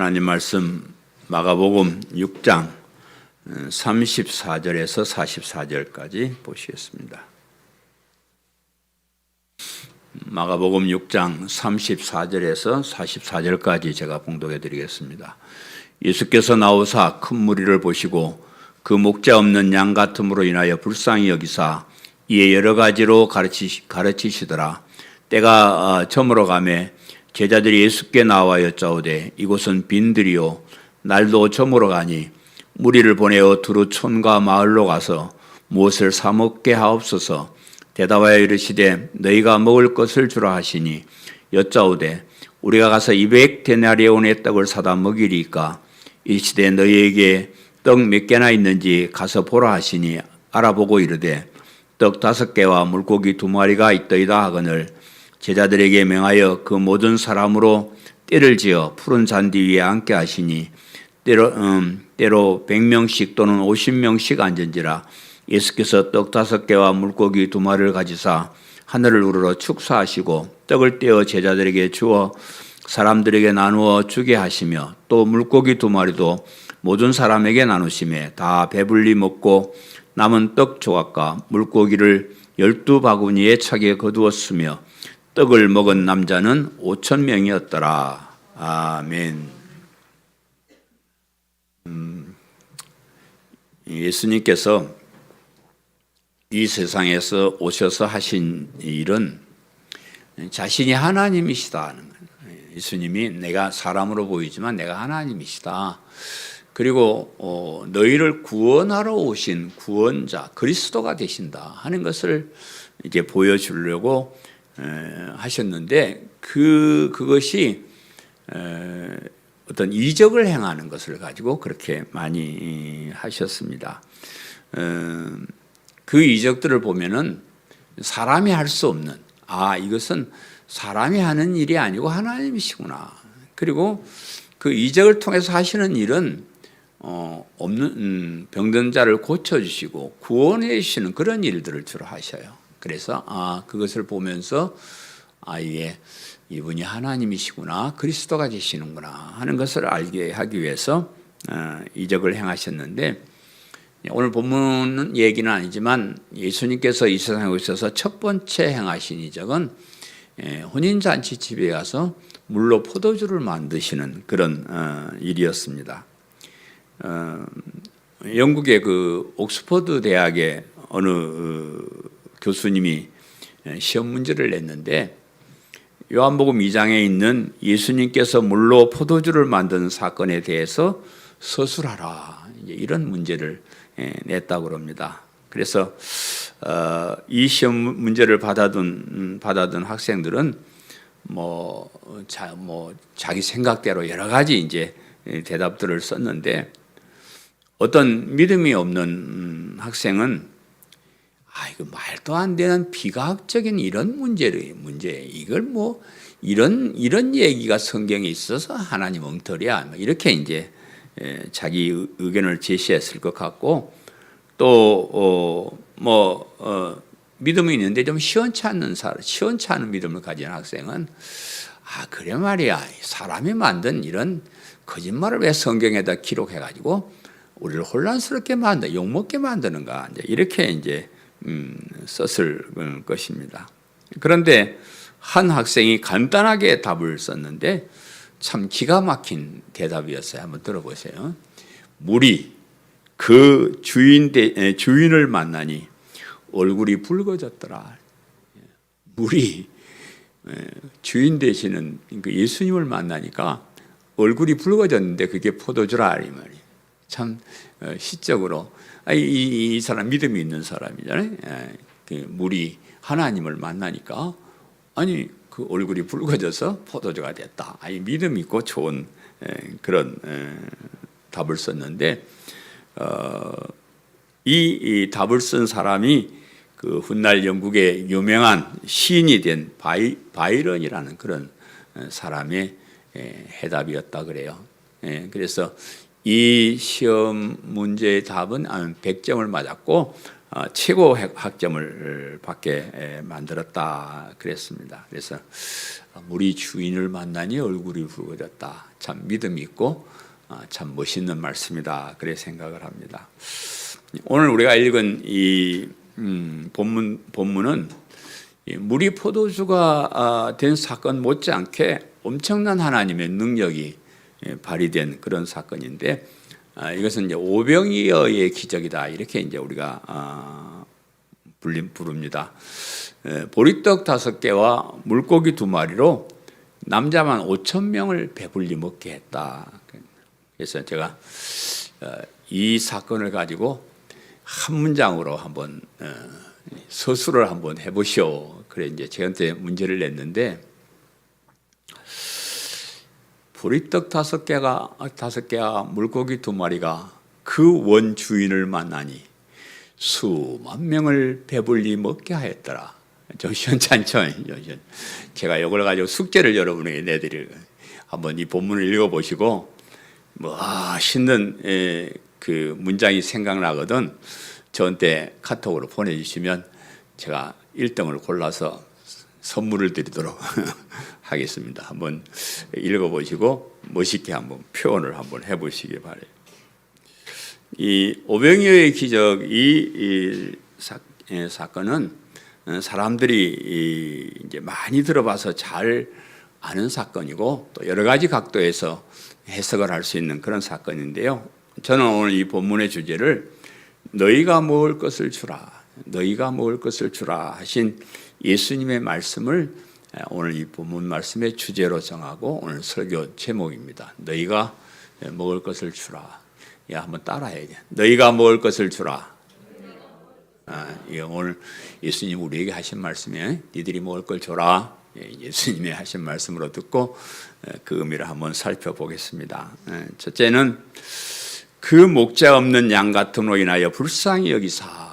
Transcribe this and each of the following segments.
하나님 말씀 마가복음 6장 34절에서 44절까지 보시겠습니다. 마가복음 6장 34절에서 44절까지 제가 봉독해 드리겠습니다. 예수께서 나오사 큰 무리를 보시고 그 목자 없는 양 같음으로 인하여 불쌍히 여기사 이에 여러 가지로 가르치시더라. 때가 저물어 가매 제자들이 예수께 나와 여짜오되 이곳은 빈들이요 날도 저물어 가니 무리를 보내어 두루 촌과 마을로 가서 무엇을 사 먹게 하옵소서. 대답하여 이르시되 너희가 먹을 것을 주라 하시니 여짜오되 우리가 가서 200데나리온의 떡을 사다 먹이리이까. 이르시되 너희에게 떡 몇 개나 있는지 가서 보라 하시니 알아보고 이르되 떡 5개와 물고기 2마리가 있더이다 하거늘 제자들에게 명하여 그 모든 사람으로 떼를 지어 푸른 잔디 위에 앉게 하시니 때로 100명씩 또는 50명씩 앉은지라. 예수께서 떡 5개와 물고기 2마리를 가지사 하늘을 우러러 축사하시고 떡을 떼어 제자들에게 주어 사람들에게 나누어 주게 하시며 또 물고기 2마리도 모든 사람에게 나누시매 다 배불리 먹고 남은 떡 조각과 물고기를 12바구니에 차게 거두었으며 떡을 먹은 남자는 5,000명이었더라. 아멘. 예수님께서 이 세상에서 오셔서 하신 일은 자신이 하나님이시다 하는 거예요. 예수님이 내가 사람으로 보이지만 내가 하나님이시다. 그리고 너희를 구원하러 오신 구원자 그리스도가 되신다 하는 것을 이제 보여주려고 하셨는데 그것이 어떤 이적을 행하는 것을 가지고 그렇게 많이 하셨습니다. 그 이적들을 보면은 사람이 할 수 없는 이것은 사람이 하는 일이 아니고 하나님이시구나. 그리고 그 이적을 통해서 하시는 일은 없는 병든 자를 고쳐주시고 구원해 주시는 그런 일들을 주로 하셔요. 그래서 그것을 보면서 예, 이분이 하나님이시구나, 그리스도가 되시는구나 하는 것을 알게 하기 위해서 이적을 행하셨는데 오늘 본문 얘기는 아니지만 예수님께서 이 세상에 오셔서 첫 번째 행하신 이적은 혼인잔치 집에 가서 물로 포도주를 만드시는 그런 일이었습니다. 영국의 그 옥스퍼드 대학의 어느 교수님이 시험 문제를 냈는데 요한복음 2장에 있는 예수님께서 물로 포도주를 만든 사건에 대해서 서술하라, 이런 문제를 냈다고 합니다. 그래서 이 시험 문제를 받아둔 학생들은 자기 생각대로 여러 가지 이제 대답들을 썼는데 어떤 믿음이 없는 학생은 이거 말도 안 되는 비과학적인 이런 문제 이걸 이런 얘기가 성경에 있어서 하나님 엉터리야, 이렇게 이제 자기 의견을 제시했을 것 같고 또 믿음이 있는데 좀 시원치 않은 믿음을 가진 학생은 그래 말이야, 사람이 만든 이런 거짓말을 왜 성경에다 기록해가지고 우리를 혼란스럽게 욕먹게 만드는가, 이렇게 이제 썼을 것입니다. 그런데 한 학생이 간단하게 답을 썼는데 참 기가 막힌 대답이었어요. 한번 들어보세요. 물이 그 주인을 만나니 얼굴이 붉어졌더라. 물이 주인 되시는 그 예수님을 만나니까 얼굴이 붉어졌는데 그게 포도주라, 이 말이에요. 참 시적으로 이 사람 믿음이 있는 사람이잖아요. 그 물이 하나님을 만나니까 그 얼굴이 붉어져서 포도주가 됐다. 믿음 있고 좋은 그런 답을 썼는데 이 답을 쓴 사람이 그 훗날 영국의 유명한 시인이 된 바이런이라는 그런 사람의 해답이었다 그래요. 그래서 이 시험 문제의 답은 100점을 맞았고 최고 학점을 받게 만들었다 그랬습니다. 그래서 물이 주인을 만나니 얼굴이 붉어졌다. 참 믿음 있고 참 멋있는 말씀이다. 그래 생각을 합니다. 오늘 우리가 읽은 이 본문은 물이 포도주가 된 사건 못지않게 엄청난 하나님의 능력이 발휘된 그런 사건인데, 이것은 이제 오병이어의 기적이다. 이렇게 이제 우리가 부릅니다. 보리떡 5개와 물고기 2마리로 남자만 5,000명을 배불리 먹게 했다. 그래서 제가 이 사건을 가지고 한 문장으로 한번 서술을 한번 해보시오. 그래 이제 저한테 문제를 냈는데, 보리떡 5개와 물고기 2마리가 그 원 주인을 만나니 수만 명을 배불리 먹게 하였더라. 좀 시원찮죠? 제가 이걸 가지고 숙제를 여러분에게 내드릴 거예요. 한번 이 본문을 읽어보시고 멋있는 그 문장이 생각나거든 저한테 카톡으로 보내주시면 제가 1등을 골라서 선물을 드리도록 하겠습니다. 한번 읽어보시고 멋있게 한번 표현을 한번 해보시기 바래요. 이 오병이어의 기적 이 사건은 사람들이 이제 많이 들어봐서 잘 아는 사건이고 또 여러 가지 각도에서 해석을 할 수 있는 그런 사건인데요. 저는 오늘 이 본문의 주제를 너희가 먹을 것을 주라, 너희가 먹을 것을 주라 하신 예수님의 말씀을 오늘 이 본문 말씀의 주제로 정하고 오늘 설교 제목입니다. 너희가 먹을 것을 주라. 한번 따라해야 돼. 너희가 먹을 것을 주라. 이게 오늘 예수님 우리에게 하신 말씀이에요. 니들이 먹을 걸 줘라. 예수님이 하신 말씀으로 듣고 그 의미를 한번 살펴보겠습니다. 첫째는 그 목자 없는 양 같음으로 인하여 불쌍히 여기사.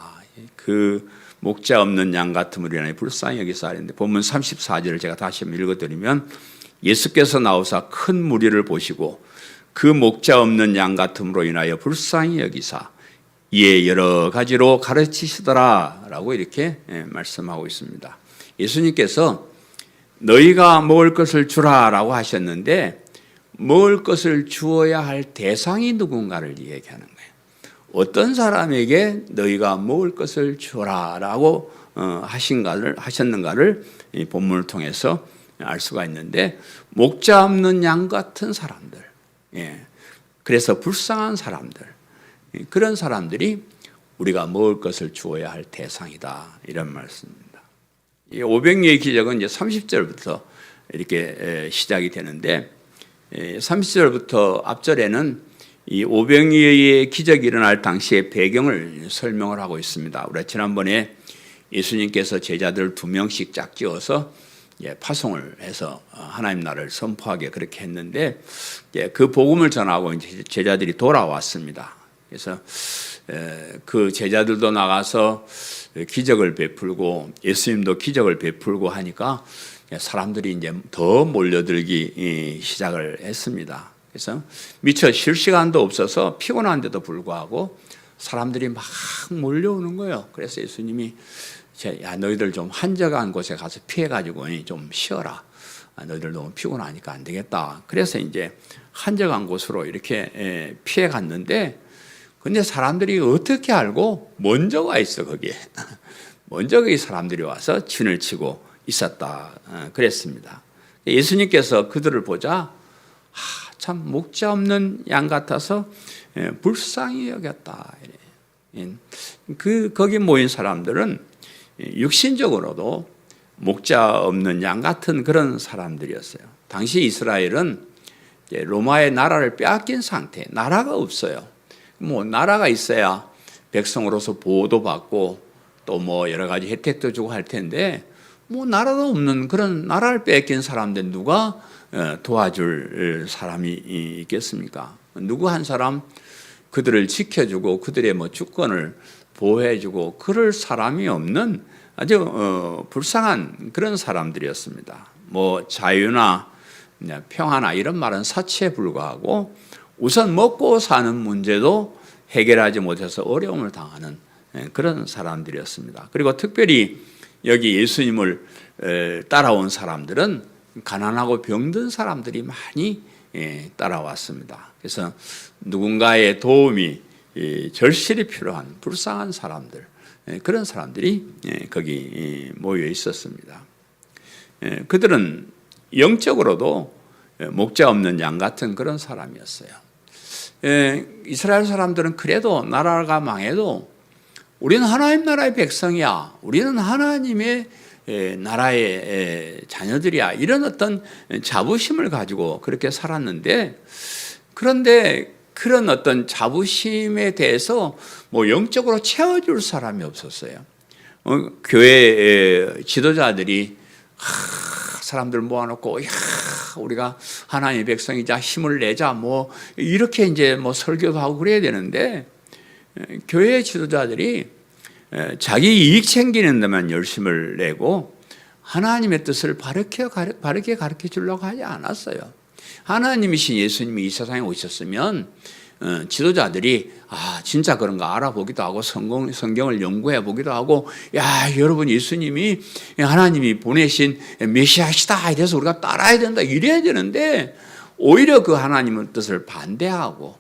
그 목자 없는 양 같음으로 인하여 불쌍히 여기사 하는데 본문 34절을 제가 다시 한번 읽어드리면 예수께서 나오사 큰 무리를 보시고 그 목자 없는 양 같음으로 인하여 불쌍히 여기사 이에 여러 가지로 가르치시더라 라고 이렇게 말씀하고 있습니다. 예수님께서 너희가 먹을 것을 주라 라고 하셨는데 먹을 것을 주어야 할 대상이 누군가를 얘기하는 거예요. 어떤 사람에게 너희가 먹을 것을 주라 라고 하셨는가를 이 본문을 통해서 알 수가 있는데 목자 없는 양 같은 사람들, 그래서 불쌍한 사람들, 그런 사람들이 우리가 먹을 것을 주어야 할 대상이다 이런 말씀입니다. 이 오병이어의 기적은 이제 30절부터 이렇게 시작이 되는데 30절부터 앞절에는 이 오병이어의 기적이 일어날 당시의 배경을 설명을 하고 있습니다. 우리가 지난번에 예수님께서 제자들 2명씩 짝지어서 파송을 해서 하나님 나라를 선포하게 그렇게 했는데 그 복음을 전하고 이제 제자들이 돌아왔습니다. 그래서 그 제자들도 나가서 기적을 베풀고 예수님도 기적을 베풀고 하니까 사람들이 이제 더 몰려들기 시작을 했습니다. 그래서 미처 쉴 시간도 없어서 피곤한데도 불구하고 사람들이 막 몰려오는 거예요. 그래서 예수님이 야 너희들 좀 한적한 곳에 가서 피해가지고 좀 쉬어라. 너희들 너무 피곤하니까 안 되겠다. 그래서 이제 한적한 곳으로 이렇게 피해 갔는데 근데 사람들이 어떻게 알고 먼저 와 있어 거기에. 먼저 거기 사람들이 와서 진을 치고 있었다. 그랬습니다. 예수님께서 그들을 보자 참 목자 없는 양 같아서 불쌍히 여겼다. 거기 모인 사람들은 육신적으로도 목자 없는 양 같은 그런 사람들이었어요. 당시 이스라엘은 로마의 나라를 빼앗긴 상태, 나라가 없어요. 뭐 나라가 있어야 백성으로서 보호도 받고 또 뭐 여러 가지 혜택도 주고 할 텐데 뭐 나라도 없는 그런 나라를 빼앗긴 사람들 누가 도와줄 사람이 있겠습니까? 누구 한 사람 그들을 지켜주고 그들의 뭐 주권을 보호해주고 그럴 사람이 없는 아주 불쌍한 그런 사람들이었습니다. 뭐 자유나 평화나 이런 말은 사치에 불과하고 우선 먹고 사는 문제도 해결하지 못해서 어려움을 당하는 그런 사람들이었습니다. 그리고 특별히 여기 예수님을 따라온 사람들은 가난하고 병든 사람들이 많이 따라왔습니다. 그래서 누군가의 도움이 절실히 필요한 불쌍한 사람들, 그런 사람들이 거기 모여 있었습니다. 그들은 영적으로도 목자 없는 양 같은 그런 사람이었어요. 이스라엘 사람들은 그래도 나라가 망해도 우리는 하나님 나라의 백성이야, 우리는 하나님의 나라의 자녀들이야, 이런 어떤 자부심을 가지고 그렇게 살았는데, 그런데 그런 어떤 자부심에 대해서 뭐 영적으로 채워줄 사람이 없었어요. 교회 지도자들이 사람들 모아놓고, 야, 우리가 하나님의 백성이자 힘을 내자, 뭐 이렇게 이제 뭐 설교도 하고 그래야 되는데, 교회 지도자들이 자기 이익 챙기는 데만 열심을 내고 하나님의 뜻을 바르게 가르쳐 주려고 하지 않았어요. 하나님이신 예수님이 이 세상에 오셨으면 지도자들이 진짜 그런가 알아보기도 하고 성경을 연구해 보기도 하고, 야, 여러분, 예수님이 하나님이 보내신 메시아시다, 이래서 우리가 따라야 된다, 이래야 되는데, 오히려 그 하나님의 뜻을 반대하고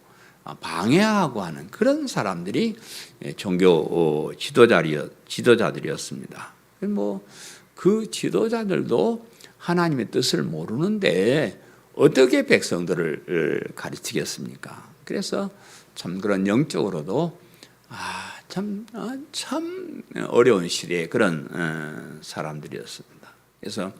방해하고 하는 그런 사람들이 종교 지도자들이었습니다. 뭐 그 지도자들도 하나님의 뜻을 모르는데 어떻게 백성들을 가르치겠습니까? 그래서 참 그런 영적으로도 참 어려운 시대에 그런 사람들이었습니다. 그래서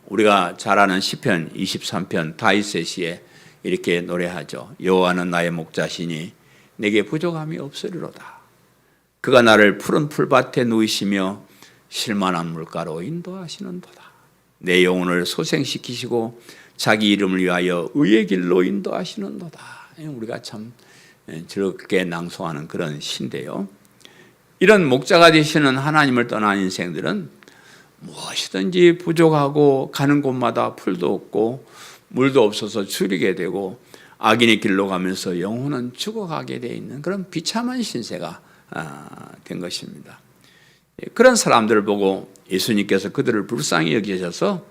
우리가 잘 아는 시편 23편 다윗의 시에 이렇게 노래하죠. 여호와는 나의 목자시니 내게 부족함이 없으리로다. 그가 나를 푸른 풀밭에 누이시며 쉴만한 물가로 인도하시는도다. 내 영혼을 소생시키시고 자기 이름을 위하여 의의 길로 인도하시는도다. 우리가 참 즐겁게 낭송하는 그런 시인데요. 이런 목자가 되시는 하나님을 떠난 인생들은 무엇이든지 부족하고 가는 곳마다 풀도 없고 물도 없어서 줄이게 되고 악인의 길로 가면서 영혼은 죽어가게 되어 있는 그런 비참한 신세가 된 것입니다. 그런 사람들을 보고 예수님께서 그들을 불쌍히 여기셔서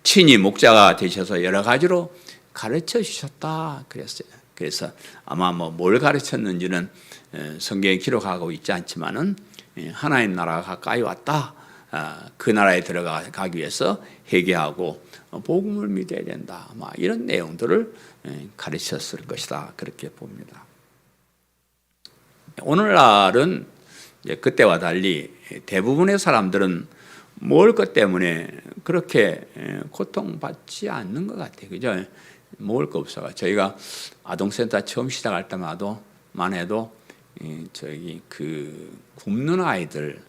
친히 목자가 되셔서 여러 가지로 가르쳐 주셨다 그랬어요. 그래서 아마 뭘 가르쳤는지는 성경에 기록하고 있지 않지만은 하나님 나라가 가까이 왔다. 그 나라에 들어가기 위해서 회개하고 복음을 믿어야 된다. 이런 내용들을 가르쳤을 것이다. 그렇게 봅니다. 오늘날은 그때와 달리 대부분의 사람들은 먹을 것 때문에 그렇게 고통받지 않는 것 같아요. 그죠? 먹을 거 없어가. 저희가 아동센터 처음 시작할 때만 해도 저기 그 굶는 아이들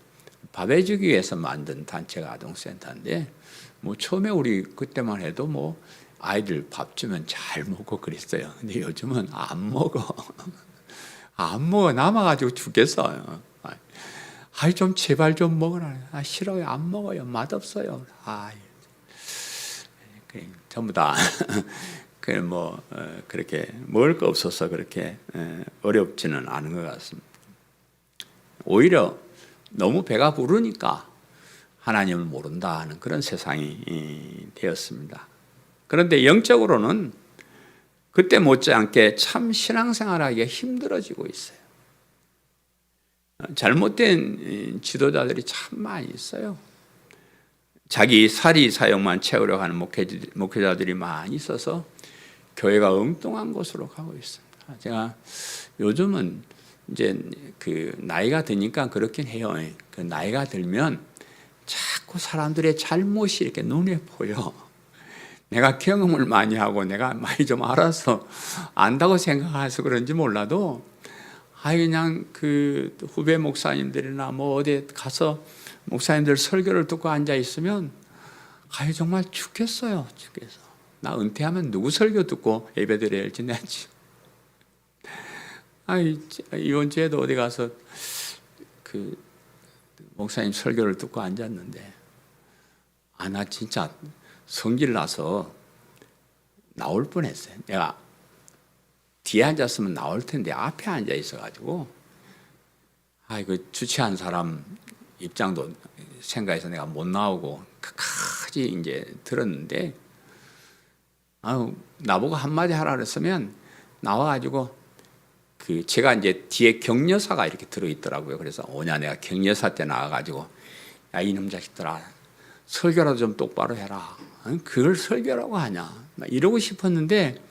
밥해 주기 위해서 만든 단체가 아동센터인데, 뭐 처음에 우리 그때만 해도 뭐 아이들 밥 주면 잘 먹고 그랬어요. 근데 요즘은 안 먹어. 안 먹어. 남아가지고 죽겠어요. 좀 제발 좀 먹으라. 싫어요. 안 먹어요. 맛없어요. 전부 다 그렇게 먹을 거 없어서 그렇게 어렵지는 않은 것 같습니다. 오히려 너무 배가 부르니까 하나님을 모른다 하는 그런 세상이 되었습니다. 그런데 영적으로는 그때 못지않게 참 신앙생활하기가 힘들어지고 있어요. 잘못된 지도자들이 참 많이 있어요. 자기 사리 사욕만 채우려고 하는 목회자들이 많이 있어서 교회가 엉뚱한 곳으로 가고 있습니다. 제가 요즘은 이제 그 나이가 드니까 그렇긴 해요. 그 나이가 들면 자꾸 사람들의 잘못이 이렇게 눈에 보여. 내가 경험을 많이 하고 내가 많이 좀 알아서 안다고 생각해서 그런지 몰라도 그냥 그 후배 목사님들이나 뭐 어디 가서 목사님들 설교를 듣고 앉아 있으면 정말 죽겠어요. 죽겠어. 나 은퇴하면 누구 설교 듣고 예배드려야 할지 내가 지금. 이번 주에도 어디 가서 그 목사님 설교를 듣고 앉았는데 나 진짜 성질 나서 나올 뻔했어요. 내가 뒤에 앉았으면 나올 텐데 앞에 앉아 있어가지고 그 주최한 사람 입장도 생각해서 내가 못 나오고 끝까지 이제 들었는데, 나보고 한마디 하라 그랬으면 나와가지고 제가 이제 뒤에 격려사가 이렇게 들어있더라고요. 그래서 오냐 내가 격려사 때 나와가지고 야 이놈 자식들아 설교라도 좀 똑바로 해라. 그걸 설교라고 하냐 이러고 싶었는데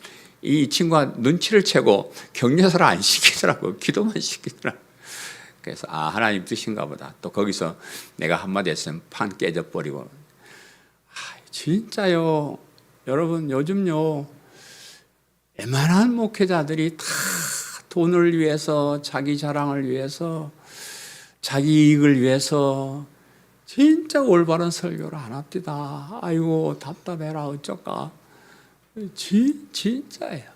이 친구가 눈치를 채고 격려사를 안 시키더라고요. 기도만 시키더라고요. 그래서 하나님 뜻인가 보다. 또 거기서 내가 한마디 했으면 판 깨져버리고. 진짜요 여러분 요즘요 웬만한 목회자들이 다 돈을 위해서 자기 자랑을 위해서 자기 이익을 위해서 진짜 올바른 설교를 안 합니다. 아이고 답답해라 어쩔까. 진짜예요.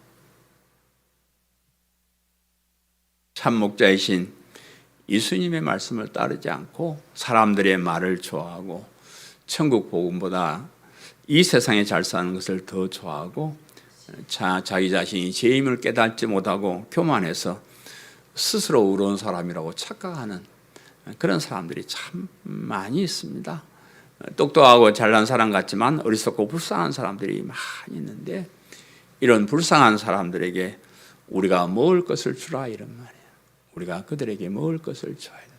참 목자이신 예수님의 말씀을 따르지 않고 사람들의 말을 좋아하고 천국 복음보다 이 세상에 잘 사는 것을 더 좋아하고 자기 자신이 죄임을 깨닫지 못하고 교만해서 스스로 의로운 사람이라고 착각하는 그런 사람들이 참 많이 있습니다. 똑똑하고 잘난 사람 같지만 어리석고 불쌍한 사람들이 많이 있는데 이런 불쌍한 사람들에게 우리가 먹을 것을 주라 이런 말이에요. 우리가 그들에게 먹을 것을 줘야 된다.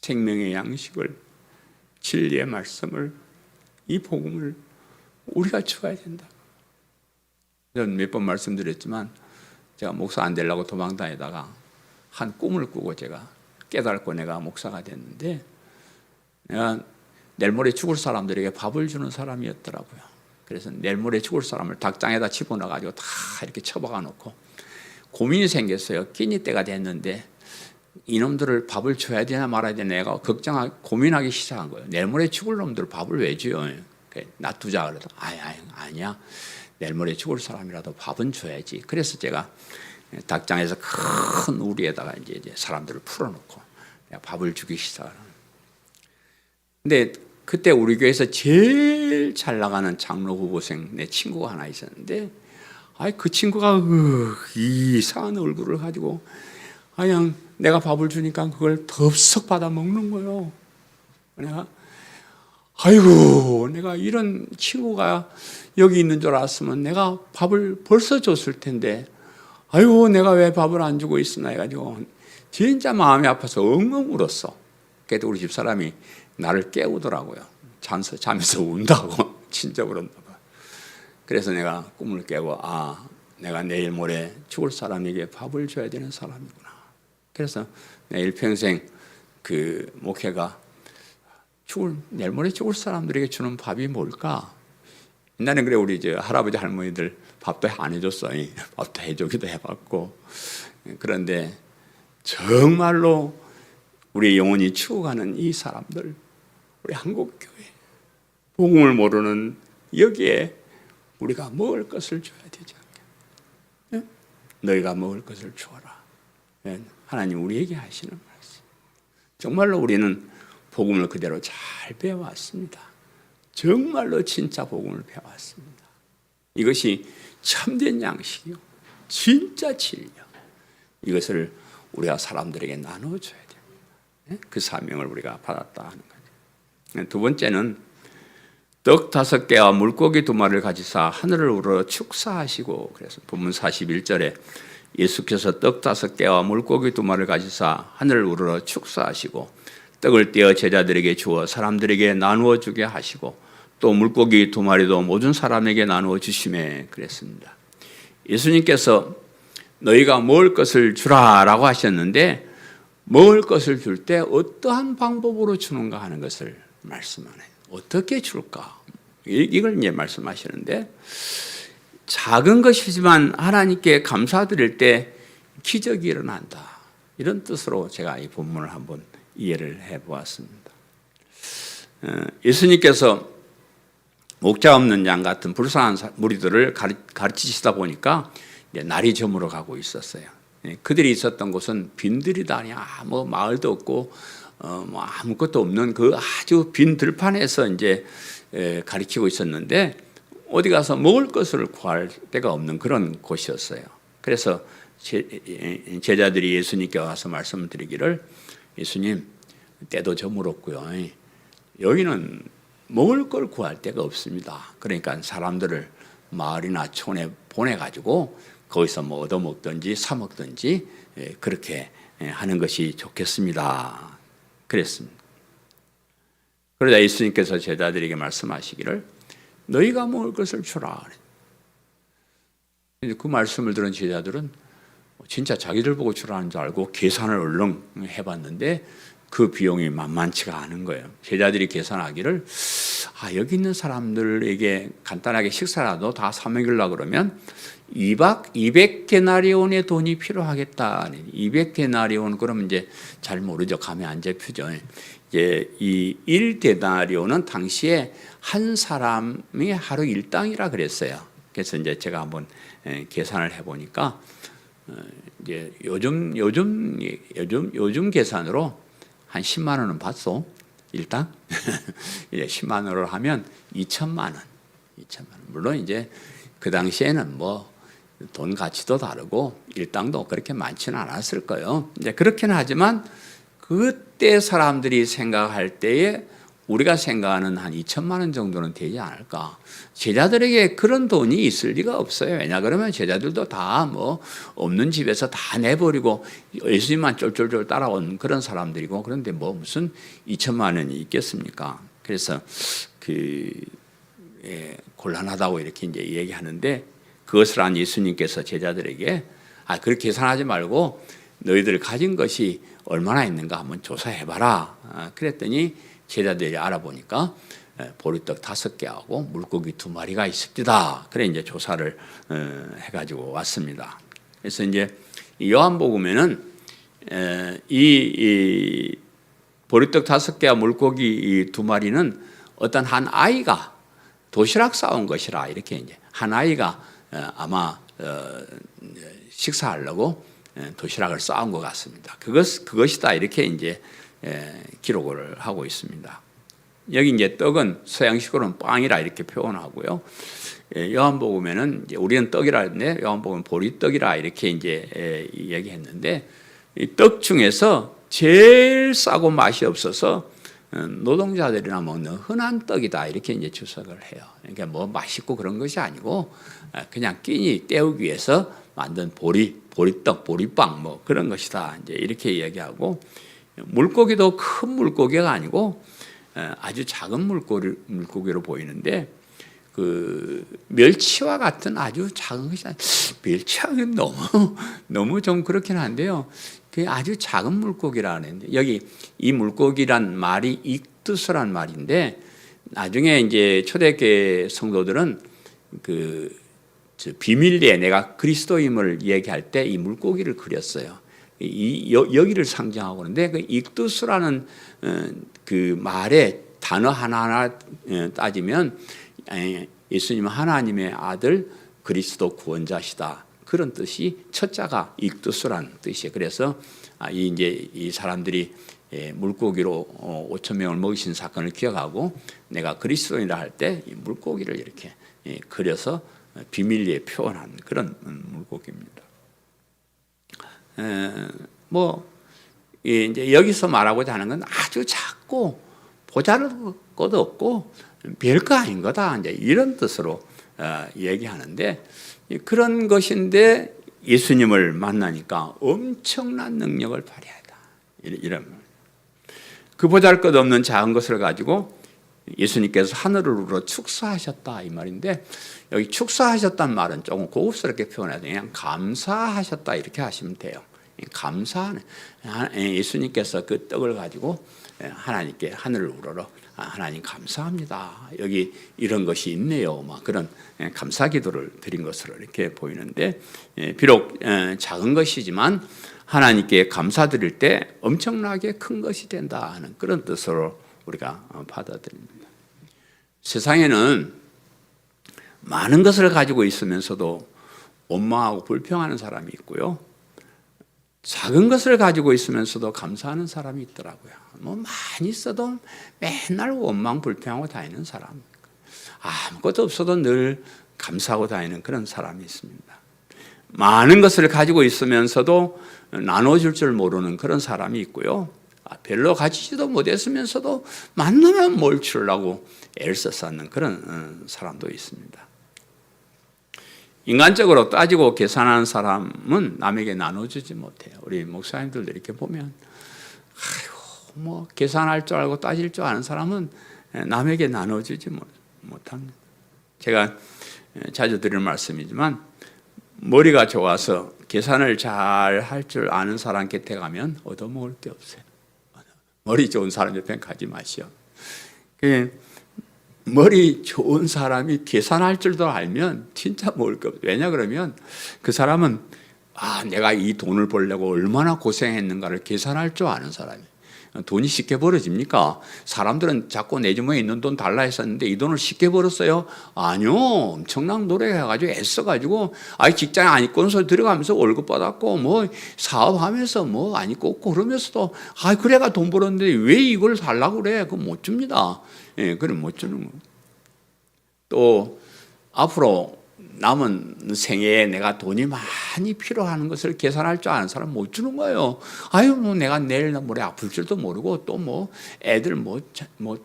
생명의 양식을 진리의 말씀을 이 복음을 우리가 줘야 된다. 저는 몇 번 말씀드렸지만 제가 목사 안 되려고 도망 다니다가 한 꿈을 꾸고 제가 깨달고 내가 목사가 됐는데 내가 내일 모레 죽을 사람들에게 밥을 주는 사람이었더라고요. 그래서 내일 모레 죽을 사람을 닭장에다 집어넣어가지고 다 이렇게 처박아 놓고 고민이 생겼어요. 끼니 때가 됐는데 이놈들을 밥을 줘야 되나 말아야 되나 내가 고민하기 시작한 거예요. 내일 모레 죽을 놈들 밥을 왜 줘요? 놔두자 그래도 아니야. 내일 모레 죽을 사람이라도 밥은 줘야지. 그래서 제가 닭장에서 큰 우리에다가 이제 사람들을 풀어놓고 내가 밥을 주기 시작하는. 근데 그때 우리 교회에서 제일 잘 나가는 장로 후보생 내 친구가 하나 있었는데, 그 친구가 이상한 얼굴을 가지고 그냥 내가 밥을 주니까 그걸 덥석 받아 먹는 거예요. 내가 이런 친구가 여기 있는 줄 알았으면 내가 밥을 벌써 줬을 텐데, 내가 왜 밥을 안 주고 있으나 해가지고 진짜 마음이 아파서 엉엉 울었어. 그래도 우리 집사람이 나를 깨우더라고요. 잠에서 운다고. 진짜 그런다 봐. 그래서 내가 꿈을 깨고 내가 내일 모레 죽을 사람에게 밥을 줘야 되는 사람이구나. 그래서 내 일평생 그 목회가 내일 모레 죽을 사람들에게 주는 밥이 뭘까? 옛날엔 그래 우리 할아버지 할머니들 밥도 안 해줬어. 밥도 해주기도 해봤고. 그런데 정말로 우리 영혼이 추구하는 이 사람들, 우리 한국교회 복음을 모르는 여기에 우리가 먹을 것을 줘야 되지 않겠냐? 너희가 먹을 것을 주어라. 하나님 우리에게 하시는 말씀. 정말로 우리는 복음을 그대로 잘 배워왔습니다. 정말로 진짜 복음을 배워왔습니다. 이것이 참된 양식이요, 진짜 진리요. 이것을 우리가 사람들에게 나눠줘야 됩니다. 그 사명을 우리가 받았다 하는 거죠. 두 번째는 떡 5개와 물고기 2마리를 가지사 하늘을 우러러 축사하시고, 그래서 본문 41절에 예수께서 떡 5개와 물고기 2마리를 가지사 하늘을 우러러 축사하시고 떡을 떼어 제자들에게 주어 사람들에게 나누어 주게 하시고 또 물고기 2마리도 모든 사람에게 나누어 주시매 그랬습니다. 예수님께서 너희가 먹을 것을 주라라고 하셨는데, 먹을 것을 줄 때 어떠한 방법으로 주는가 하는 것을 말씀하네요. 어떻게 줄까? 이걸 이제 말씀하시는데, 작은 것이지만 하나님께 감사드릴 때 기적이 일어난다, 이런 뜻으로 제가 이 본문을 한번 이해를 해보았습니다. 예수님께서 목자 없는 양 같은 불쌍한 무리들을 가르치시다 보니까 날이 저물어 가고 있었어요. 그들이 있었던 곳은 빈들이다, 마을도 없고 아무것도 없는 그 아주 빈 들판에서 이제 가르치고 있었는데, 어디 가서 먹을 것을 구할 데가 없는 그런 곳이었어요. 그래서 제자들이 예수님께 와서 말씀을 드리기를, 예수님 때도 저물었고요, 여기는 먹을 걸 구할 데가 없습니다. 그러니까 사람들을 마을이나 촌에 보내가지고 거기서 뭐 얻어먹든지 사먹든지 그렇게 하는 것이 좋겠습니다. 그랬습니다. 그러자 예수님께서 제자들에게 말씀하시기를 너희가 먹을 것을 주라. 그 말씀을 들은 제자들은 진짜 자기들 보고 주라는 줄 알고 계산을 얼른 해봤는데 그 비용이 만만치가 않은 거예요. 제자들이 계산하기를 여기 있는 사람들에게 간단하게 식사라도 다 사먹이려고 그러면 200데나리온의 돈이 필요하겠다. 200데나리온 그러면 이제 잘 모르죠. 감이 안 잡히죠. 이제 이 1데나리온은 당시에 한 사람이 하루 일당이라 그랬어요. 그래서 이제 제가 한번 계산을 해보니까 이제 요즘 계산으로 한 10만 원은 받소 일당. 이제 10만 원을 하면 2천만 원. 물론 이제 그 당시에는 뭐 돈 가치도 다르고 일당도 그렇게 많지는 않았을 거예요. 이제 그렇긴 하지만 그때 사람들이 생각할 때에 우리가 생각하는 한 2천만 원 정도는 되지 않을까. 제자들에게 그런 돈이 있을 리가 없어요. 왜냐 그러면 제자들도 다 뭐 없는 집에서 다 내버리고 예수님만 쫄쫄쫄 따라온 그런 사람들이고, 그런데 뭐 무슨 2천만 원이 있겠습니까? 그래서 곤란하다고 이렇게 이제 얘기하는데, 그것을 안 예수님께서 제자들에게 그렇게 계산하지 말고 너희들 가진 것이 얼마나 있는가 한번 조사해봐라. 그랬더니 제자들이 알아보니까 보리떡 5개하고 물고기 2마리가 있습니다. 그래 이제 조사를 해가지고 왔습니다. 그래서 이제 요한복음에는 이 보리떡 5개와 물고기 2마리는 어떤 한 아이가 도시락 싸온 것이라, 이렇게 이제 한 아이가 아마 식사하려고 도시락을 싸온 것 같습니다. 그것이다 이렇게 이제 기록을 하고 있습니다. 여기 이제 떡은 서양식으로는 빵이라 이렇게 표현하고요. 요한복음에는 우리는 떡이라 했는데 요한복음은 보리떡이라 이렇게 이제 얘기했는데, 이 떡 중에서 제일 싸고 맛이 없어서 노동자들이나 먹는 흔한 떡이다 이렇게 이제 주석을 해요. 그러니까 뭐 맛있고 그런 것이 아니고 그냥 끼니 때우기 위해서 만든 보리떡, 보리빵 뭐 그런 것이다 이제 이렇게 얘기하고, 물고기도 큰 물고기가 아니고 아주 작은 물고기로 보이는데, 그 멸치와 같은 아주 작은 것이 멸치하기는 너무 좀 그렇긴 한데요. 그 아주 작은 물고기라는데, 여기 이 물고기란 말이 익두스란 말인데, 나중에 이제 초대교회 성도들은 비밀리에 내가 그리스도임을 얘기할 때 이 물고기를 그렸어요. 여기를 상징하고 그러는데, 그 익두스라는 그 말의 단어 하나하나 따지면 예수님은 하나님의 아들 그리스도 구원자시다, 그런 뜻이 첫자가 익두스라는 뜻이에요. 그래서 이 사람들이 물고기로 5천 명을 먹이신 사건을 기억하고 내가 그리스도인이라 할 때 이 물고기를 이렇게 그려서 비밀리에 표현한 그런 물고기입니다. 이제 여기서 말하고자 하는 건 아주 작고 보잘것도 없고 별거 아닌 거다, 이제 이런 뜻으로 얘기하는데, 그런 것인데 예수님을 만나니까 엄청난 능력을 발휘하다, 이런 말. 그 보잘것없는 작은 것을 가지고 예수님께서 하늘을 우러 축사하셨다 이 말인데, 여기 축사하셨다는 말은 조금 고급스럽게 표현해야 돼요. 그냥 감사하셨다 이렇게 하시면 돼요. 감사하는, 예수님께서 그 떡을 가지고 하나님께 하늘을 우러러 하나님 감사합니다, 여기 이런 것이 있네요, 막 그런 감사 기도를 드린 것으로 이렇게 보이는데, 비록 작은 것이지만 하나님께 감사드릴 때 엄청나게 큰 것이 된다 하는 그런 뜻으로 우리가 받아들입니다. 세상에는 많은 것을 가지고 있으면서도 원망하고 불평하는 사람이 있고요, 작은 것을 가지고 있으면서도 감사하는 사람이 있더라고요. 뭐 많이 있어도 맨날 원망 불평하고 다니는 사람, 아무것도 없어도 늘 감사하고 다니는 그런 사람이 있습니다. 많은 것을 가지고 있으면서도 나눠줄 줄 모르는 그런 사람이 있고요, 별로 가지지도 못했으면서도 만나면 뭘 주려고 애를 써서 하는 그런 사람도 있습니다. 인간적으로 따지고 계산하는 사람은 남에게 나눠주지 못해요. 우리 목사님들도 이렇게 보면 뭐 계산할 줄 알고 따질 줄 아는 사람은 남에게 나눠주지 못합니다. 제가 자주 드리는 말씀이지만 머리가 좋아서 계산을 잘 할 줄 아는 사람 곁에 가면 얻어먹을 게 없어요. 머리 좋은 사람 옆에 가지 마시오. 머리 좋은 사람이 계산할 줄도 알면 진짜 먹을 게 없어요. 왜냐 그러면 그 사람은 내가 이 돈을 벌려고 얼마나 고생했는가를 계산할 줄 아는 사람이에요. 돈이 쉽게 벌어집니까? 사람들은 자꾸 내 주머니에 있는 돈 달라 했었는데 이 돈을 쉽게 벌었어요? 아니요. 엄청난 노력해가지고 애써가지고 직장에 안 입고서 들어가면서 월급 받았고 뭐 사업하면서 뭐 안 입고 그러면서도 그래가 돈 벌었는데 왜 이걸 달라고 그래? 그거 못 줍니다. 그럼 못 주는 거예요. 또 앞으로 남은 생애에 내가 돈이 많이 필요한 것을 계산할 줄 아는 사람 못 주는 거예요. 뭐 내가 내일 모레 아플 줄도 모르고 또 뭐 애들 뭐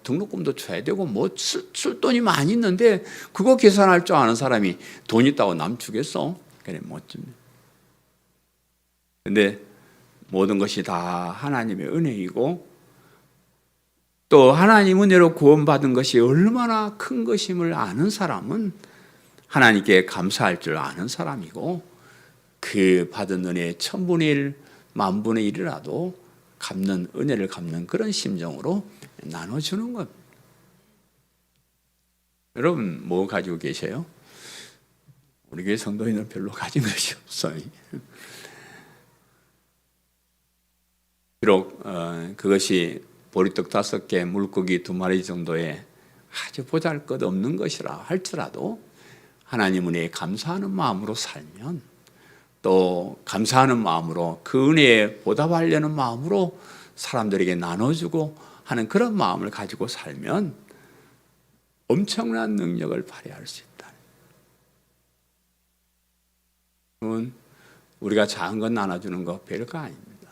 등록금도 줘야 되고 뭐 쓸 돈이 많이 있는데 그거 계산할 줄 아는 사람이 돈 있다고 남 주겠어? 그래 못 줍니다. 근데 모든 것이 다 하나님의 은혜이고 또 하나님 은혜로 구원받은 것이 얼마나 큰 것임을 아는 사람은 하나님께 감사할 줄 아는 사람이고 그 받은 은혜의 1000분의 1, 10,000분의 1이라도 갚는 은혜를 갚는 그런 심정으로 나눠주는 것. 여러분 뭐 가지고 계세요? 우리 교회 성도인은 별로 가진 것이 없어요. 비록 그것이 보리떡 5개, 물고기 2마리 정도의 아주 보잘것없는 것이라 할지라도 하나님 은혜에 감사하는 마음으로 살면 또 감사하는 마음으로 그 은혜에 보답하려는 마음으로 사람들에게 나눠주고 하는 그런 마음을 가지고 살면 엄청난 능력을 발휘할 수 있다. 그건 우리가 작은 것 나눠주는 거 별거 아닙니다.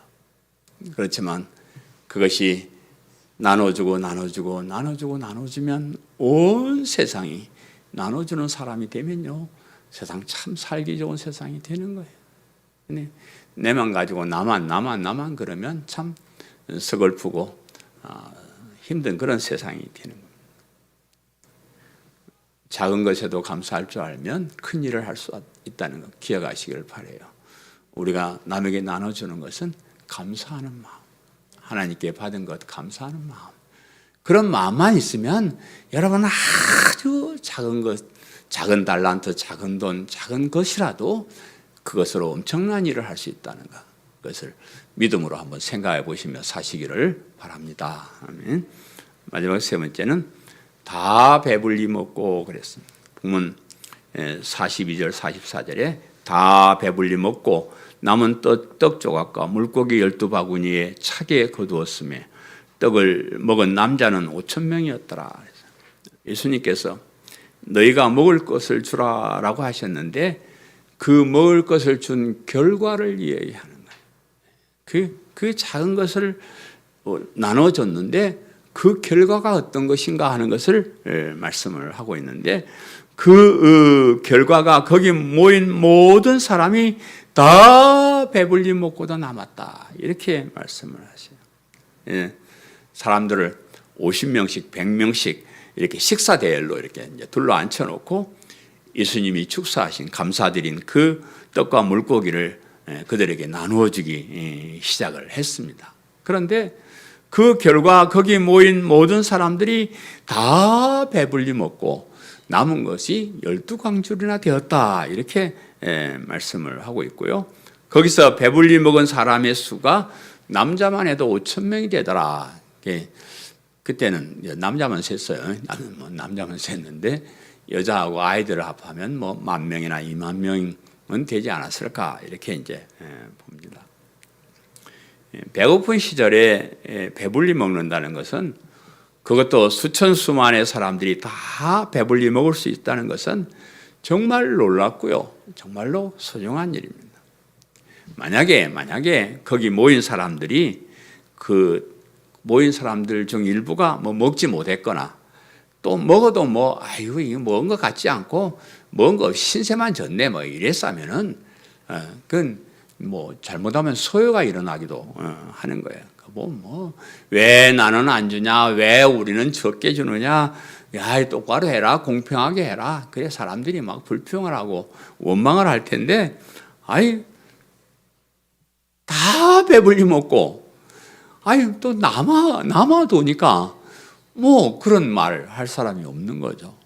그렇지만 그것이 나눠주면 온 세상이 나눠주는 사람이 되면요 세상 참 살기 좋은 세상이 되는 거예요. 근데 내만 가지고 나만 그러면 참 서글프고 힘든 그런 세상이 되는 겁니다. 작은 것에도 감사할 줄 알면 큰 일을 할 수 있다는 것 기억하시기를 바라요. 우리가 남에게 나눠주는 것은 감사하는 마음, 하나님께 받은 것 감사하는 마음, 그런 마음만 있으면 여러분 아주 작은 것, 작은 달란트, 작은 돈, 작은 것이라도 그것으로 엄청난 일을 할 수 있다는 것, 그것을 믿음으로 한번 생각해 보시며 사시기를 바랍니다. 아멘. 마지막 세 번째는 다 배불리 먹고 그랬습니다. 본문 42절 44절에 다 배불리 먹고 남은 떡 조각과 물고기 12바구니에 차게 거두었으며 떡을 먹은 남자는 5,000명이었더라. 예수님께서 너희가 먹을 것을 주라라고 하셨는데 그 먹을 것을 준 결과를 이야기하는 거예요. 그 작은 것을 나눠줬는데 그 결과가 어떤 것인가 하는 것을 말씀을 하고 있는데 그 결과가 거기 모인 모든 사람이 다 배불리 먹고도 남았다. 이렇게 말씀을 하세요. 사람들을 50명씩, 100명씩 이렇게 식사 대열로 이렇게 둘러 앉혀놓고 예수님이 축사하신 감사드린 그 떡과 물고기를 그들에게 나누어 주기 시작을 했습니다. 그런데 그 결과 거기 모인 모든 사람들이 다 배불리 먹고 남은 것이 12광줄이나 되었다. 이렇게 말씀을 하고 있고요. 거기서 배불리 먹은 사람의 수가 남자만 해도 5,000명이 되더라. 그때는 남자만 셌어요. 나는 뭐 남자만 셌는데 여자하고 아이들을 합하면 뭐 10,000명이나 20,000명은 되지 않았을까 이렇게 이제 봅니다. 배고픈 시절에 배불리 먹는다는 것은 그것도 수천 수만의 사람들이 다 배불리 먹을 수 있다는 것은 정말 놀랍고요. 정말로 소중한 일입니다. 만약에 거기 모인 사람들이 모인 사람들 중 일부가 뭐 먹지 못했거나 또 먹어도 이거 먹은 것 같지 않고 뭔가 신세만 졌네 뭐 이랬으면은 그건 뭐 잘못하면 소요가 일어나기도 하는 거예요. 왜 나는 안 주냐? 왜 우리는 적게 주느냐? 야, 똑바로 해라. 공평하게 해라. 그래 사람들이 막 불평을 하고 원망을 할 텐데, 아이 다 배불리 먹고, 아이 또 남아도니까 뭐 그런 말 할 사람이 없는 거죠.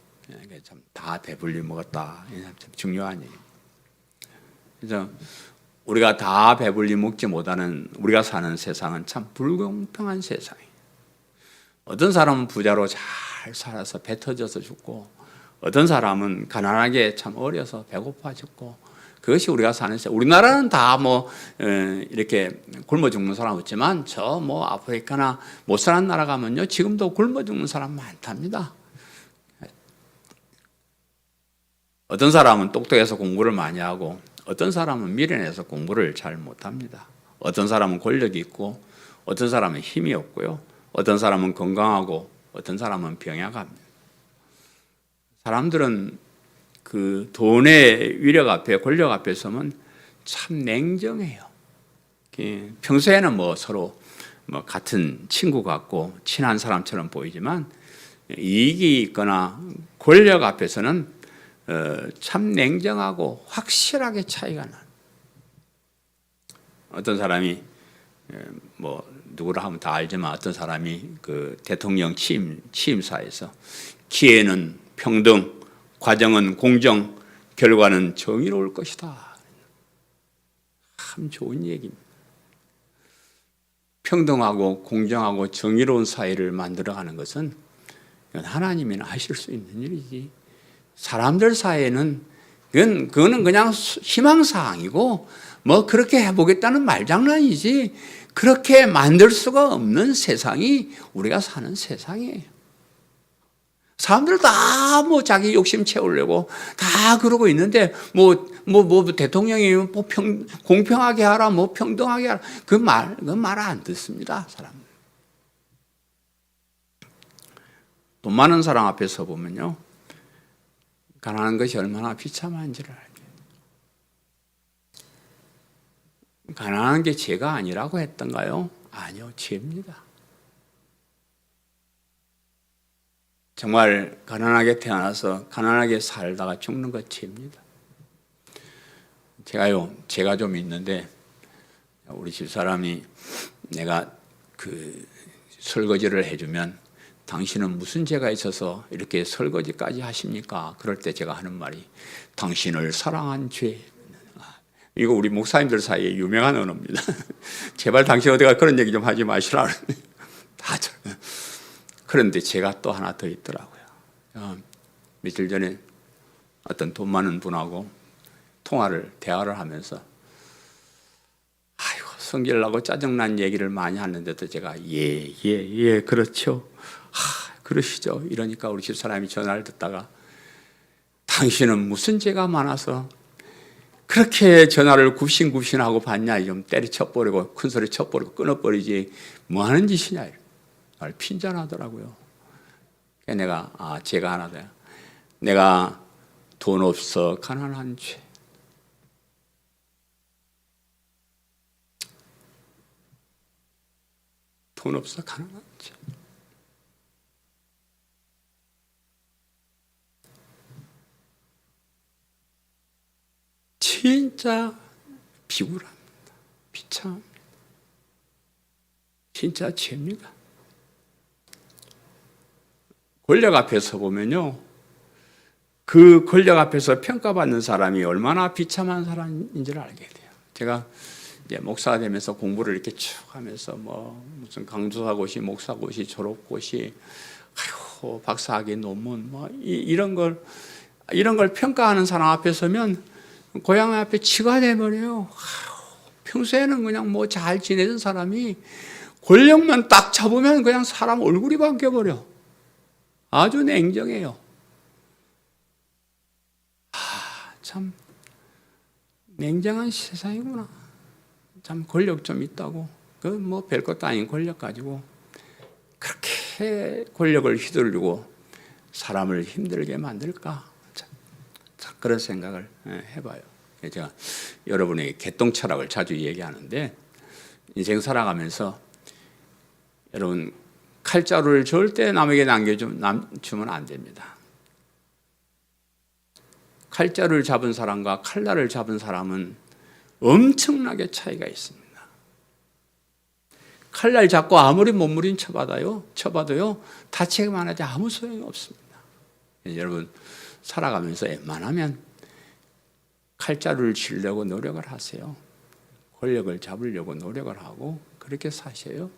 참 다 배불리 먹었다. 참 중요한 얘기. 그래서 우리가 다 배불리 먹지 못하는 우리가 사는 세상은 참 불공평한 세상이에요. 어떤 사람은 부자로 잘 살아서 배 터져서 죽고, 어떤 사람은 가난하게 참 어려서 배고파 죽고, 그것이 우리가 사는 세상. 우리나라는 다 뭐 이렇게 굶어 죽는 사람 없지만 저 뭐 아프리카나 못 사는 나라 가면요 지금도 굶어 죽는 사람 많답니다. 어떤 사람은 똑똑해서 공부를 많이 하고, 어떤 사람은 미련해서 공부를 잘 못합니다. 어떤 사람은 권력이 있고, 어떤 사람은 힘이 없고요. 어떤 사람은 건강하고, 어떤 사람은 병약합니다. 사람들은 그 돈의 위력 앞에, 권력 앞에 서면 참 냉정해요. 평소에는 뭐 서로 뭐 같은 친구 같고 친한 사람처럼 보이지만, 이익이 있거나 권력 앞에서는 참 냉정하고 확실하게 차이가 나요. 어떤 사람이 뭐 누구라 하면 다 알지만, 어떤 사람이 그 대통령 취임사에서 기회는 평등, 과정은 공정, 결과는 정의로울 것이다. 참 좋은 얘기입니다. 평등하고 공정하고 정의로운 사회를 만들어가는 것은 하나님이나 하실 수 있는 일이지, 사람들 사이에는 그거는 그냥 희망사항이고 뭐 그렇게 해보겠다는 말장난이지, 그렇게 만들 수가 없는 세상이 우리가 사는 세상이에요. 사람들 다 뭐 자기 욕심 채우려고 다 그러고 있는데, 뭐 대통령이 뭐 공평하게 하라, 뭐 평등하게 하라, 그 말 안 듣습니다, 사람. 돈 많은 사람 앞에 서 보면요, 가난한 것이 얼마나 비참한지를 알게. 가난한 게 죄가 아니라고 했던가요? 아니요, 죄입니다. 정말 가난하게 태어나서 가난하게 살다가 죽는 것 죄입니다. 제가 좀 있는데, 우리 집사람이 내가 그 설거지를 해주면 당신은 무슨 죄가 있어서 이렇게 설거지까지 하십니까? 그럴 때 제가 하는 말이 당신을 사랑한 죄. 이거 우리 목사님들 사이에 유명한 언어입니다. 제발 당신 어디가 그런 얘기 좀 하지 마시라. 그런데 제가 또 하나 더 있더라고요. 며칠 전에 어떤 돈 많은 분하고 대화를 하면서 성질나고 짜증난 얘기를 많이 하는데도 제가 예, 그렇죠. 그러시죠. 이러니까 우리 집사람이 전화를 듣다가 당신은 무슨 죄가 많아서 그렇게 전화를 굽신굽신하고 받냐, 좀 때려쳐버리고 큰소리 쳐버리고 끊어버리지 뭐 하는 짓이냐, 날 핀잔하더라고요. 제가 하나 더, 내가 돈 없어 가난한 죄. 돈 없어 가난한 죄. 진짜 비굴합니다. 비참합니다. 진짜 죄입니다. 권력 앞에서 보면요, 그 권력 앞에서 평가받는 사람이 얼마나 비참한 사람인지를 알게 돼요. 제가 이제 목사가 되면서 공부를 이렇게 쭉 하면서 뭐 무슨 강조사고시, 목사고시, 졸업고시, 박사학위 논문 뭐 이런 걸 평가하는 사람 앞에 서면 고향 앞에 치가 돼버려요. 평소에는 그냥 뭐 잘 지내던 사람이 권력만 딱 잡으면 그냥 사람 얼굴이 바뀌어버려. 아주 냉정해요. 참 냉정한 세상이구나. 참 권력 좀 있다고, 그 뭐 별것도 아닌 권력 가지고 그렇게 권력을 휘두르고 사람을 힘들게 만들까? 참 그런 생각을 해봐요. 제가 여러분에게 개똥 철학을 자주 얘기하는데, 인생 살아가면서 여러분 칼자루를 절대 남에게 주면 안 됩니다. 칼자루를 잡은 사람과 칼날을 잡은 사람은 엄청나게 차이가 있습니다. 칼날 잡고 아무리 몸부림 쳐봐도요 다치기만 하지 아무 소용이 없습니다. 여러분 살아가면서 웬만하면 칼자루를 쥐려고 노력을 하세요. 권력을 잡으려고 노력을 하고 그렇게 사셔요.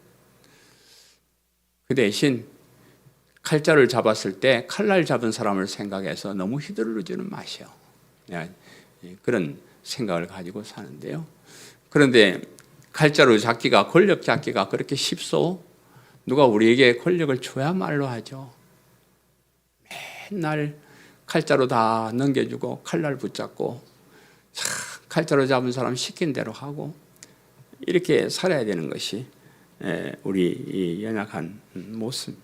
그 대신 칼자루를 잡았을 때 칼날 잡은 사람을 생각해서 너무 휘두르지는 마세요. 그런 생각을 가지고 사는데요. 그런데 칼자루 잡기가, 권력 잡기가 그렇게 쉽소? 누가 우리에게 권력을 줘야말로 하죠. 맨날 칼자루 다 넘겨주고 칼날 붙잡고 칼자루 잡은 사람 시킨 대로 하고 이렇게 살아야 되는 것이 우리 이 연약한 모습.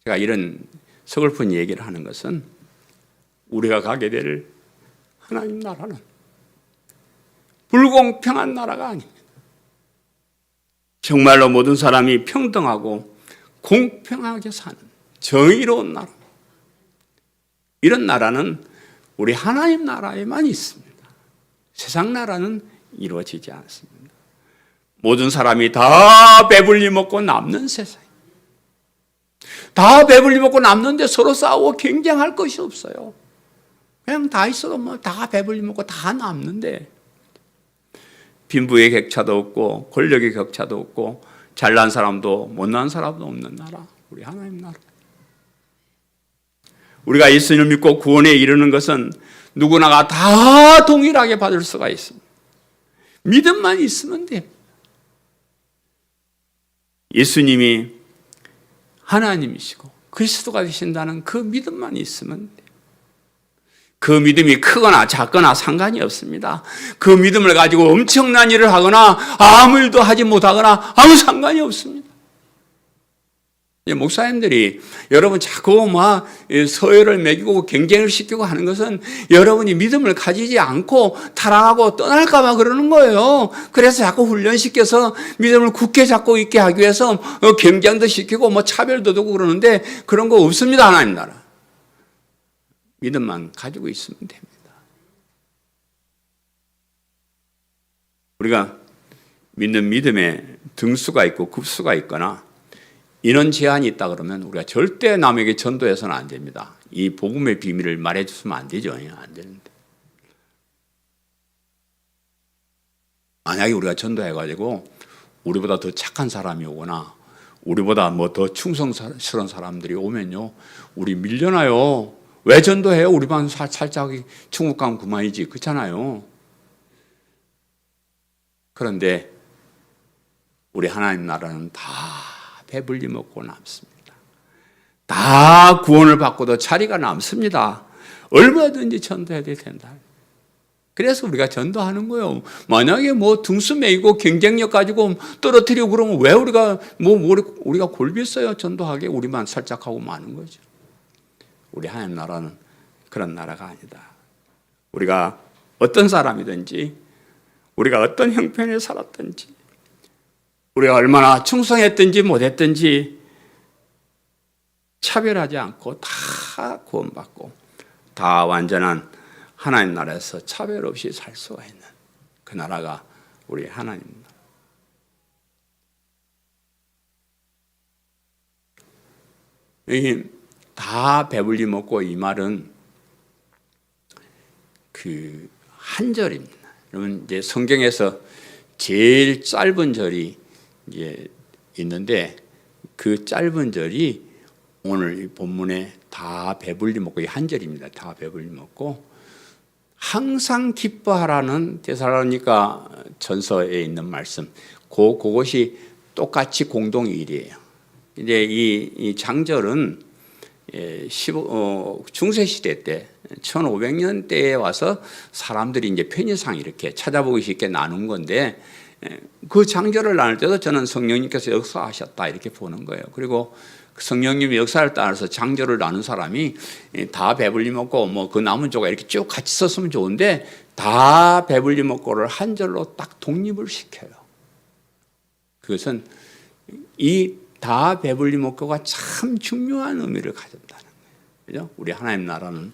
제가 이런 서글픈 얘기를 하는 것은 우리가 가게 될 하나님 나라는 불공평한 나라가 아닙니다. 정말로 모든 사람이 평등하고 공평하게 사는 정의로운 나라. 이런 나라는 우리 하나님 나라에만 있습니다. 세상 나라는 이루어지지 않습니다. 모든 사람이 다 배불리 먹고 남는 세상. 다 배불리 먹고 남는데 서로 싸우고 경쟁할 것이 없어요. 그냥 다 있어도 뭐 다 배불리 먹고 다 남는데 빈부의 격차도 없고 권력의 격차도 없고 잘난 사람도 못난 사람도 없는 나라, 우리 하나님 나라. 우리가 예수님을 믿고 구원에 이르는 것은 누구나가 다 동일하게 받을 수가 있습니다. 믿음만 있으면 됩니다. 예수님이 하나님이시고 그리스도가 되신다는 그 믿음만 있으면 돼요. 그 믿음이 크거나 작거나 상관이 없습니다. 그 믿음을 가지고 엄청난 일을 하거나 아무 일도 하지 못하거나 아무 상관이 없습니다. 목사님들이 여러분 자꾸 막 서열을 매기고 경쟁을 시키고 하는 것은 여러분이 믿음을 가지지 않고 타락하고 떠날까 봐 그러는 거예요. 그래서 자꾸 훈련시켜서 믿음을 굳게 잡고 있게 하기 위해서 경쟁도 시키고 뭐 차별도 두고 그러는데 그런 거 없습니다. 하나님 나라. 믿음만 가지고 있으면 됩니다. 우리가 믿는 믿음에 등수가 있고 급수가 있거나 인원 제한이 있다 그러면 우리가 절대 남에게 전도해서는 안 됩니다. 이 복음의 비밀을 말해 주시면 안 되죠. 안 되는데. 만약에 우리가 전도해가지고 우리보다 더 착한 사람이 오거나 우리보다 뭐 더 충성스러운 사람들이 오면요, 우리 밀려나요. 왜 전도해요? 우리만 살짝 천국 가면 그만이지. 그렇잖아요. 그런데 우리 하나님 나라는 다 배불리 먹고 남습니다. 다 구원을 받고도 자리가 남습니다. 얼마든지 전도해야 된다. 그래서 우리가 전도하는 거예요. 만약에 뭐 등수 매이고 경쟁력 가지고 떨어뜨리고 그러면 왜 우리가 골비 써요? 전도하게 우리만 살짝 하고 마는 거죠. 우리 하나님 나라는 그런 나라가 아니다. 우리가 어떤 사람이든지 우리가 어떤 형편에 살았든지 우리가 얼마나 충성했든지 못했든지 차별하지 않고 다 구원받고 다 완전한 하나님 나라에서 차별 없이 살 수가 있는 그 나라가 우리 하나님 나라. 다 배불리 먹고 이 말은 그 한 절입니다. 여러분 이제 성경에서 제일 짧은 절이 이제 있는데 그 짧은 절이 오늘 이 본문에 다 배불리 먹고 이 한 절입니다. 다 배불리 먹고 항상 기뻐하라는 데살로니가 전서에 있는 말씀. 그것이 똑같이 공동일이에요. 이제 이 장절은 중세 시대 때 1500년대에 와서 사람들이 이제 편의상 이렇게 찾아보기 쉽게 나눈 건데 그 장절을 나눌 때도 저는 성령님께서 역사하셨다 이렇게 보는 거예요. 그리고 성령님의 역사를 따라서 장조를 나눈 사람이 다 배불리 먹고 뭐 그 남은 조각 이렇게 쭉 같이 썼으면 좋은데 다 배불리 먹고를 한 절로 딱 독립을 시켜요. 그것은 이 다 배불리 먹고가 참 중요한 의미를 가진다는 거예요. 그죠? 우리 하나님 나라는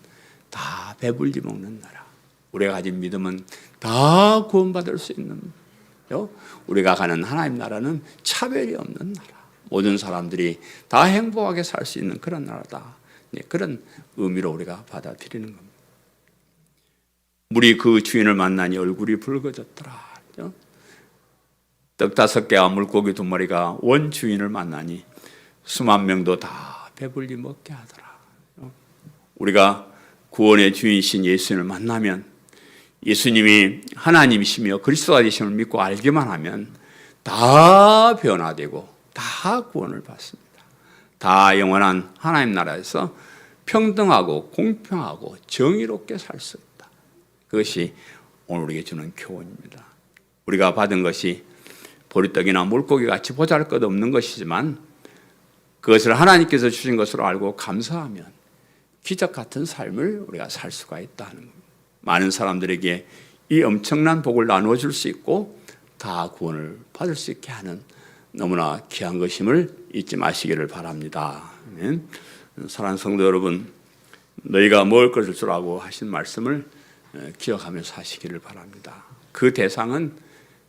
다 배불리 먹는 나라. 우리가 가진 믿음은 다 구원받을 수 있는, 그죠? 우리가 가는 하나님 나라는 차별이 없는 나라. 모든 사람들이 다 행복하게 살 수 있는 그런 나라다. 그런 의미로 우리가 받아들이는 겁니다. 물이 그 주인을 만나니 얼굴이 붉어졌더라. 그죠? 떡 5개와 물고기 2마리가 원 주인을 만나니 수만 명도 다 배불리 먹게 하더라. 우리가 구원의 주인이신 예수님을 만나면, 예수님이 하나님이시며 그리스도가 되심을 믿고 알기만 하면 다 변화되고 다 구원을 받습니다. 다 영원한 하나님 나라에서 평등하고 공평하고 정의롭게 살 수 있다. 그것이 오늘 우리에게 주는 교훈입니다. 우리가 받은 것이 보리떡이나 물고기 같이 보잘것없는 것이지만 그것을 하나님께서 주신 것으로 알고 감사하면 기적 같은 삶을 우리가 살 수가 있다는 겁니다. 많은 사람들에게 이 엄청난 복을 나누어 줄 수 있고 다 구원을 받을 수 있게 하는 너무나 귀한 것임을 잊지 마시기를 바랍니다. 사랑하는 성도 여러분, 너희가 먹을 것을 주라고 하신 말씀을 기억하면서 하시기를 바랍니다. 그 대상은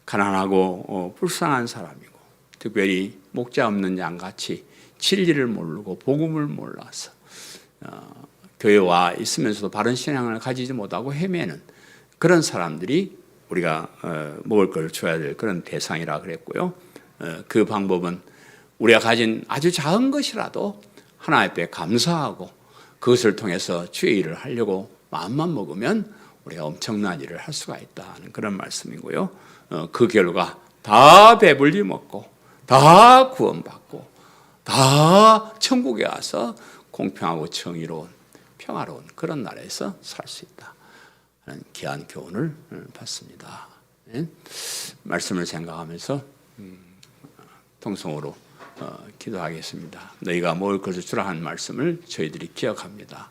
가난하고 불쌍한 사람이고, 특별히 목자 없는 양같이 진리를 모르고 복음을 몰라서 교회와 있으면서도 바른 신앙을 가지지 못하고 헤매는 그런 사람들이 우리가 먹을 걸 줘야 될 그런 대상이라 그랬고요. 그 방법은 우리가 가진 아주 작은 것이라도 하나님 앞에 감사하고 그것을 통해서 주의 일을 하려고 마음만 먹으면 우리가 엄청난 일을 할 수가 있다는 그런 말씀이고요. 그 결과 다 배불리 먹고 다 구원받고 다 천국에 와서 공평하고 정의로운 평화로운 그런 나라에서 살 수 있다 하는 귀한 교훈을 받습니다. 말씀을 생각하면서 통성으로 기도하겠습니다. 너희가 먹을 것을 주라 한 말씀을 저희들이 기억합니다.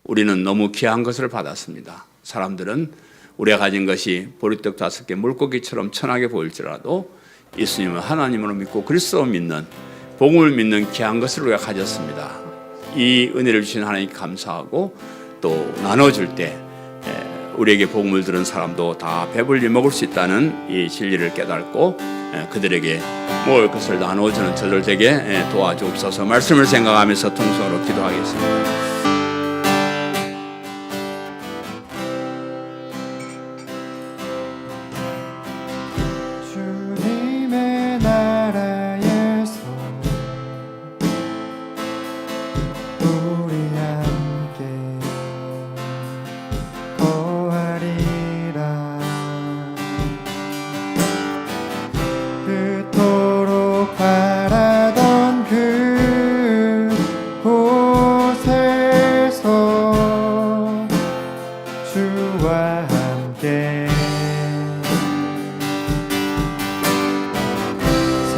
우리는 너무 귀한 것을 받았습니다. 사람들은 우리가 가진 것이 보리떡 5개 물고기처럼 천하게 보일지라도 예수님은 하나님으로 믿고 그리스도로 믿는, 복음을 믿는 귀한 것을 우리가 가졌습니다. 이 은혜를 주신 하나님께 감사하고 또 나눠줄 때 우리에게 복음을 들은 사람도 다 배불리 먹을 수 있다는 이 진리를 깨닫고 그들에게 먹을 것을 나눠주는 저들 되게 도와주옵소서. 말씀을 생각하면서 통성으로 기도하겠습니다.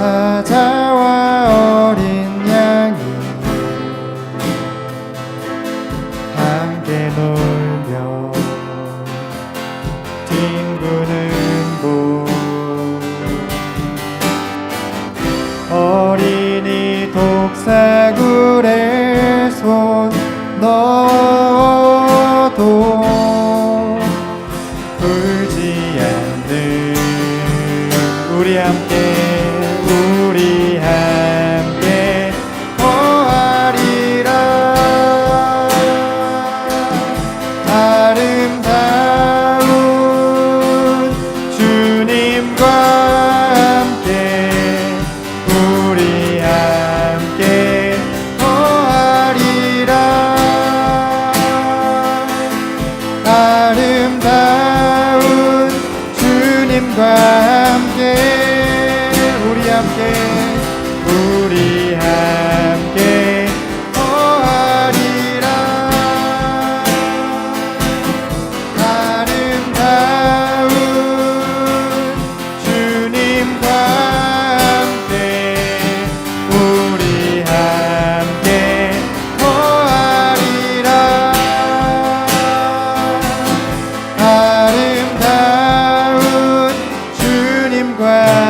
사자와 어린 양이 함께 놀며 뒹구는 곳, 어린이 독사굴에 손 넣어도 울지 않는 우리 함께 거하리라. 아름다운 하늘과